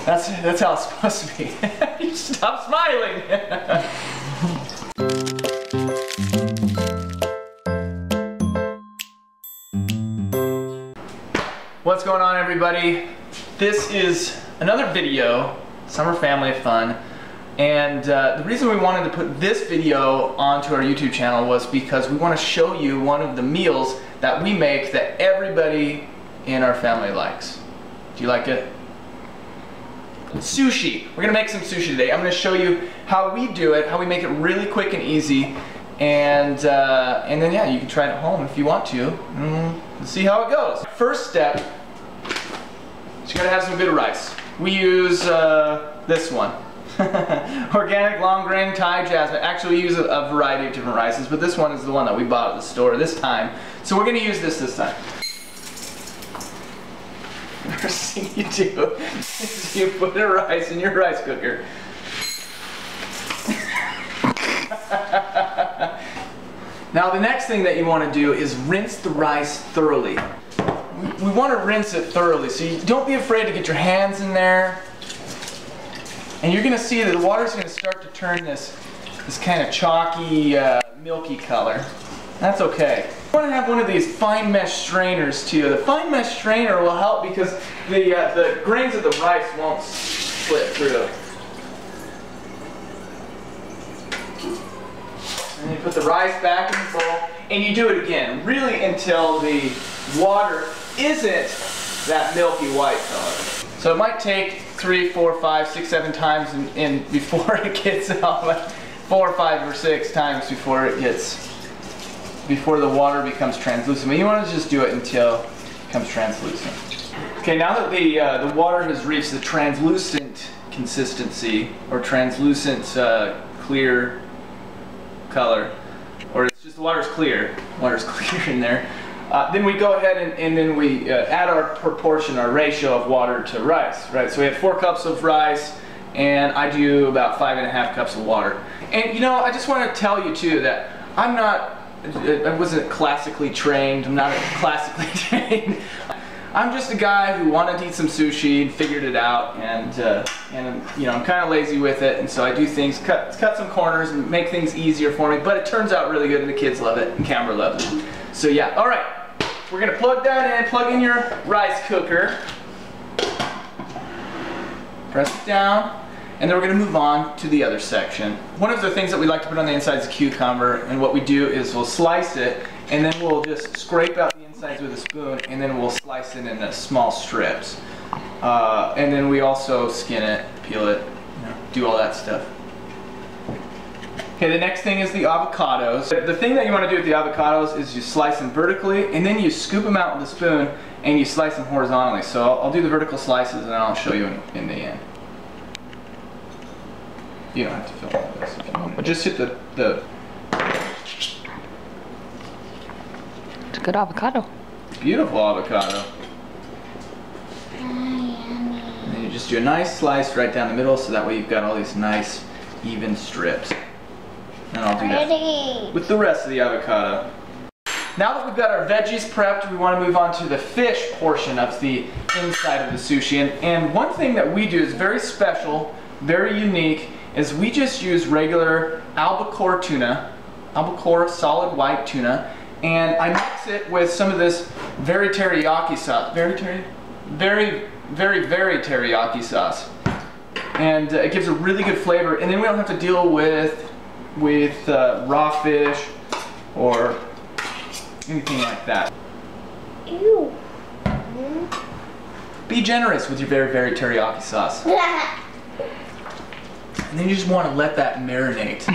That's how it's supposed to be. You stop smiling. What's going on, everybody? This is another video, Summer Family Fun, and the reason we wanted to put this video onto our YouTube channel was because we want to show you one of the meals that we make that everybody in our family likes. Do you like it? Sushi. We're gonna make some sushi today. I'm gonna show you how we do it, how we make it really quick and easy, and then yeah, you can try it at home if you want to. Let's see how it goes. First step is you gotta have some good rice. We use this one, organic long grain Thai jasmine. Actually, we use a variety of different rices, but this one is the one that we bought at the store this time. So we're gonna use this time. First thing you do is you put the rice in your rice cooker. Now the next thing that you want to do is rinse the rice thoroughly. We want to rinse it thoroughly, so you don't be afraid to get your hands in there. And you're going to see that the water is going to start to turn this kind of chalky, milky color. That's okay. You want to have one of these fine mesh strainers too. The fine mesh strainer will help because the grains of the rice won't slip through. And you put the rice back in the bowl, and you do it again, really until the water isn't that milky white color. So it might take 3, 4, 5, 6, 7 times before it gets out, 4, 5, or 6 times before the water becomes translucent. But you want to just do it until it becomes translucent. Okay, now that the water has reached the translucent consistency, or translucent clear color, or it's just the water's clear in there, then we go ahead and then we add our proportion, our ratio of water to rice, right? So we have 4 cups of rice, and I do about 5½ cups of water. And you know, I just want to tell you too that I wasn't classically trained. I'm not classically trained. I'm just a guy who wanted to eat some sushi and figured it out, and you know, I'm kind of lazy with it, and so I do things, cut some corners and make things easier for me, but it turns out really good and the kids love it and Camber loves it. So yeah, all right, we're gonna plug in your rice cooker, press it down, and then we're going to move on to the other section. One of the things that we like to put on the inside is a cucumber, and what we do is we'll slice it, and then we'll just scrape out the insides with a spoon, and then we'll slice it into small strips. And then we also skin it, peel it, you know, do all that stuff. Okay, the next thing is the avocados. The thing that you want to do with the avocados is you slice them vertically, and then you scoop them out with a spoon, and you slice them horizontally. So I'll do the vertical slices, and I'll show you in the end. You don't have to film all this if you want, but just hit the... It's a good avocado. Beautiful avocado. And then you just do a nice slice right down the middle, so that way you've got all these nice, even strips. And I'll do that with the rest of the avocado. Now that we've got our veggies prepped, we want to move on to the fish portion of the inside of the sushi. And one thing that we do is very special, very unique, is we just use regular albacore tuna, albacore solid white tuna, and I mix it with some of this very teriyaki sauce, very teriyaki sauce, and it gives a really good flavor. And then we don't have to deal with raw fish or anything like that. Ew. Be generous with your very teriyaki sauce. And then you just want to let that marinate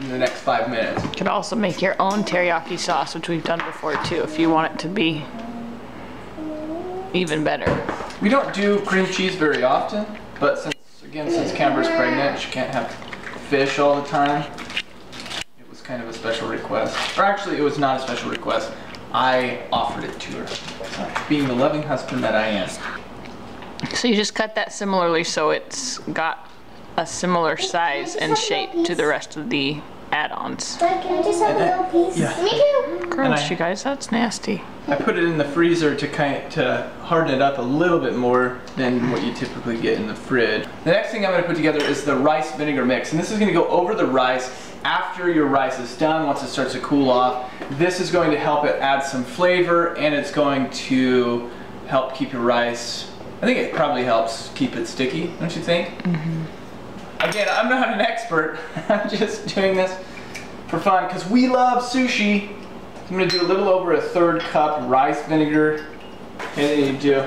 in the next 5 minutes. You could also make your own teriyaki sauce, which we've done before too, if you want it to be even better. We don't do cream cheese very often, but since Camber's pregnant, she can't have fish all the time. It was kind of a special request. Or actually, it was not a special request. I offered it to her, being the loving husband that I am. So you just cut that similarly so it's got a similar size and shape to the rest of the add-ons. Dad, can I just have a little piece? Yeah. Me too. Gross, you guys, that's nasty. I put it in the freezer to harden it up a little bit more than what you typically get in the fridge. The next thing I'm going to put together is the rice vinegar mix, and this is going to go over the rice after your rice is done, once it starts to cool off. This is going to help it add some flavor, and it's going to help keep your rice, I think it probably helps keep it sticky, don't you think? Mm-hmm. Again, I'm not an expert, I'm just doing this for fun because we love sushi. I'm going to do a little over 1/3 cup rice vinegar, and then you do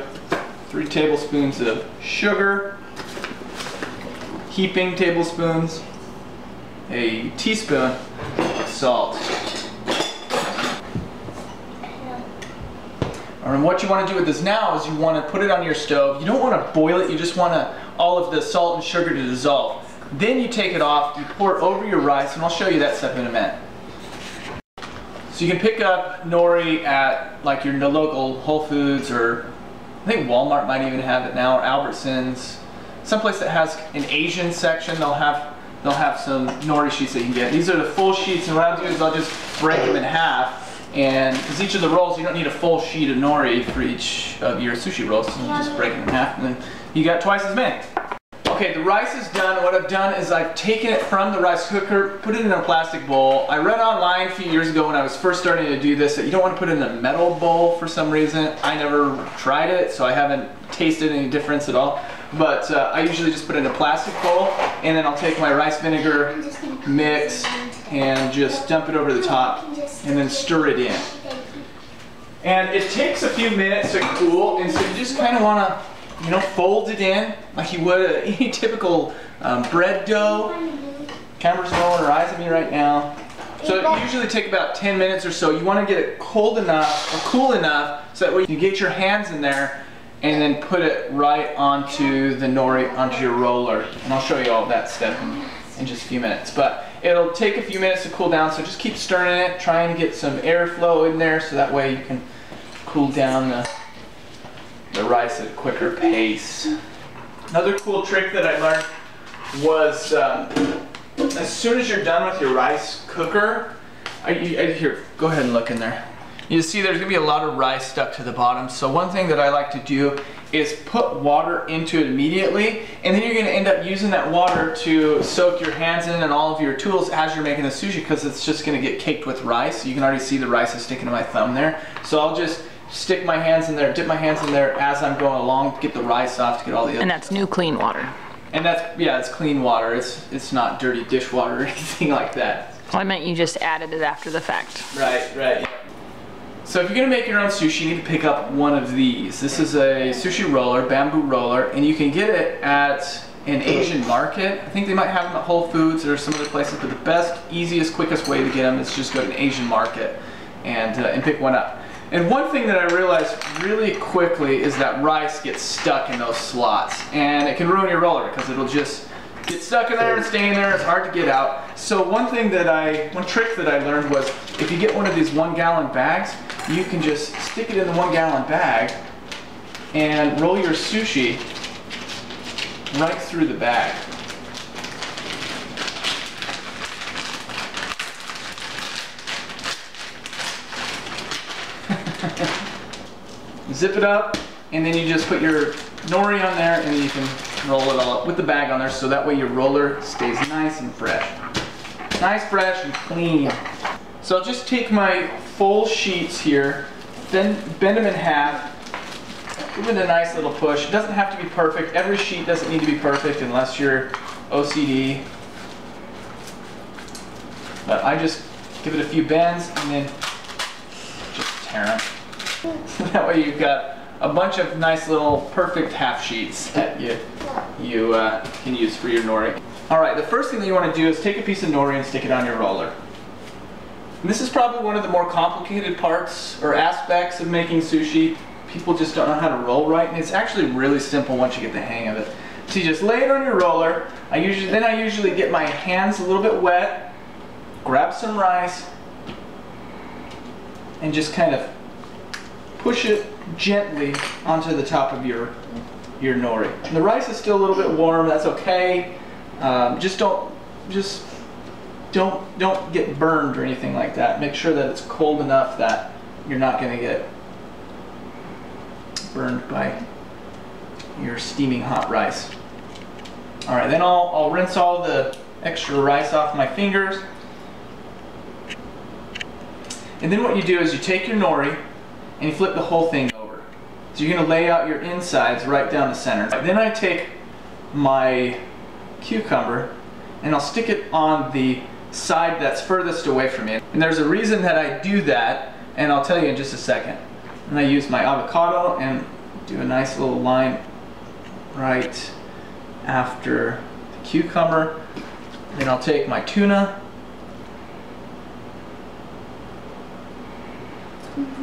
3 tablespoons of sugar, heaping tablespoons, a teaspoon of salt. And what you want to do with this now is you want to put it on your stove. You don't want to boil it, you just want all of the salt and sugar to dissolve. Then you take it off, you pour it over your rice, and I'll show you that stuff in a minute. So you can pick up nori at like your local Whole Foods, or I think Walmart might even have it now, or Albertsons. Someplace that has an Asian section, they'll have some nori sheets that you can get. These are the full sheets, and what I'll do is I'll just break them in half. And because each of the rolls, you don't need a full sheet of nori for each of your sushi rolls, so you just break them in half, and then you got twice as many. Okay, the rice is done. What I've done is I've taken it from the rice cooker, put it in a plastic bowl. I read online a few years ago when I was first starting to do this that you don't want to put it in a metal bowl for some reason. I never tried it, so I haven't tasted any difference at all. But I usually just put it in a plastic bowl, and then I'll take my rice vinegar mix and just dump it over the top, and then stir it in. And it takes a few minutes to cool, and so you just kind of want to, you know, fold it in like you would any typical bread dough. Camber's rolling her eyes at me right now. So it usually take about 10 minutes or so. You want to get it cold enough or cool enough so that way you can get your hands in there and then put it right onto the nori, onto your roller. And I'll show you all that stuff in just a few minutes. But it'll take a few minutes to cool down, so just keep stirring it, trying to get some airflow in there so that way you can cool down the rice at a quicker pace. Another cool trick that I learned was as soon as you're done with your rice cooker, here, go ahead and look in there. You see there's going to be a lot of rice stuck to the bottom, so one thing that I like to do is put water into it immediately, and then you're going to end up using that water to soak your hands in and all of your tools as you're making the sushi, because it's just going to get caked with rice. You can already see the rice is sticking to my thumb there, so I'll just stick my hands in there, dip my hands in there as I'm going along, get the rice off to get all the other. And that's new clean water. And that's, yeah, it's clean water. It's not dirty dishwater or anything like that. Well, I meant you just added it after the fact. Right, right. So if you're gonna make your own sushi, you need to pick up one of these. This is a sushi roller, bamboo roller, and you can get it at an Asian market. I think they might have them at Whole Foods or some other places, but the best, easiest, quickest way to get them is just go to an Asian market and pick one up. And one thing that I realized really quickly is that rice gets stuck in those slots, and it can ruin your roller because it'll just get stuck in there and stay in there. It's hard to get out. So one trick that I learned was if you get one of these 1-gallon bags, you can just stick it in the 1-gallon bag and roll your sushi right through the bag. Zip it up, and then you just put your nori on there, and then you can roll it all up with the bag on there, so that way your roller stays nice and fresh. Nice, fresh, and clean. So I'll just take my full sheets here, then bend them in half, give it a nice little push. It doesn't have to be perfect. Every sheet doesn't need to be perfect unless you're OCD. But I just give it a few bends and then just tear them. That way you've got a bunch of nice little perfect half sheets that you can use for your nori. Alright, the first thing that you want to do is take a piece of nori and stick it on your roller. And this is probably one of the more complicated parts or aspects of making sushi. People just don't know how to roll right, and it's actually really simple once you get the hang of it. So you just lay it on your roller. I usually get my hands a little bit wet, grab some rice, and just kind of push it gently onto the top of your nori. And the rice is still a little bit warm, that's okay. Just don't get burned or anything like that. Make sure that it's cold enough that you're not going to get burned by your steaming hot rice. All right, then I'll rinse all the extra rice off my fingers. And then what you do is you take your nori and you flip the whole thing over. So you're going to lay out your insides right down the center. Then I take my cucumber and I'll stick it on the side that's furthest away from it. And there's a reason that I do that, and I'll tell you in just a second. And I use my avocado and do a nice little line right after the cucumber. Then I'll take my tuna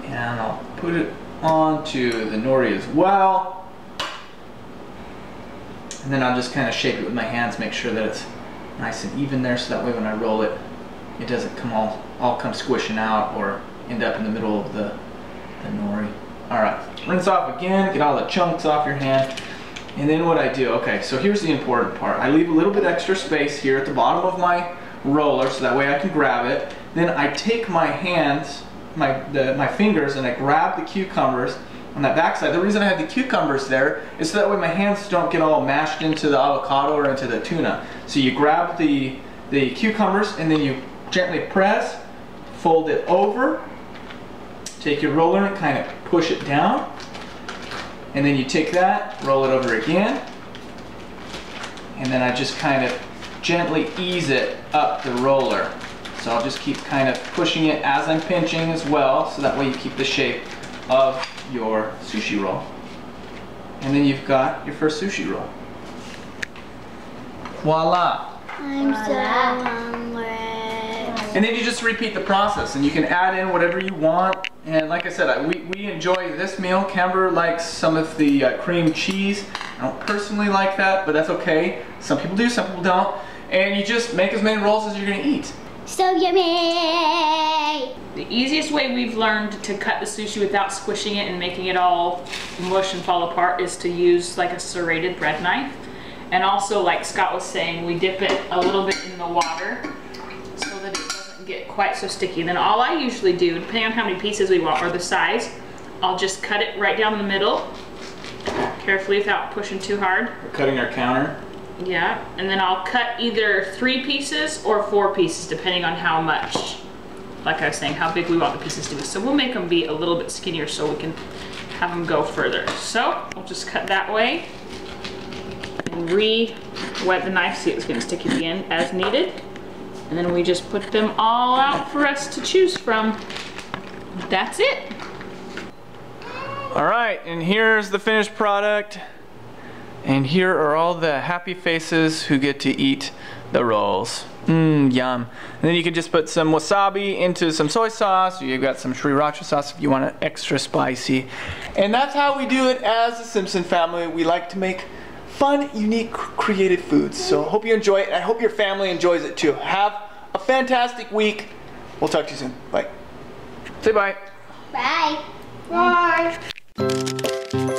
and I'll put it onto the nori as well. And then I'll just kind of shape it with my hands, make sure that it's nice and even there, so that way when I roll it, it doesn't come all come squishing out or end up in the middle of the nori. Alright, rinse off again, get all the chunks off your hand. And then what I do, okay, so here's the important part. I leave a little bit extra space here at the bottom of my roller so that way I can grab it. Then I take my hands, my fingers, and I grab the cucumbers on that backside. The reason I have the cucumbers there is so that way my hands don't get all mashed into the avocado or into the tuna. So you grab the cucumbers and then you gently press, fold it over, take your roller and kind of push it down, and then you take that, roll it over again, and then I just kind of gently ease it up the roller. So I'll just keep kind of pushing it as I'm pinching as well, so that way you keep the shape of your sushi roll. And then you've got your first sushi roll. Voila! I'm so hungry. And then you just repeat the process, and you can add in whatever you want. And like I said, we enjoy this meal. Camber likes some of the cream cheese. I don't personally like that, but that's okay. Some people do, some people don't. And you just make as many rolls as you're going to eat. So yummy! The easiest way we've learned to cut the sushi without squishing it and making it all mush and fall apart is to use like a serrated bread knife. And also, like Scott was saying, we dip it a little bit in the water so that it doesn't get quite so sticky. Then all I usually do, depending on how many pieces we want or the size, I'll just cut it right down the middle, carefully without pushing too hard. We're cutting our counter. Yeah, and then I'll cut either 3 pieces or 4 pieces, depending on how much, like I was saying, how big we want the pieces to be. So we'll make them be a little bit skinnier so we can have them go further. So we'll just cut that way and re-wet the knife, see it's gonna stick at the end as needed. And then we just put them all out for us to choose from. That's it. All right, and here's the finished product. And here are all the happy faces who get to eat the rolls. Yum. And then you can just put some wasabi into some soy sauce, or you've got some sriracha sauce if you want it extra spicy. And that's how we do it as the Simpson family. We like to make fun, unique, creative foods. So I hope you enjoy it, and I hope your family enjoys it too. Have a fantastic week. We'll talk to you soon. Bye. Say bye. Bye. Bye.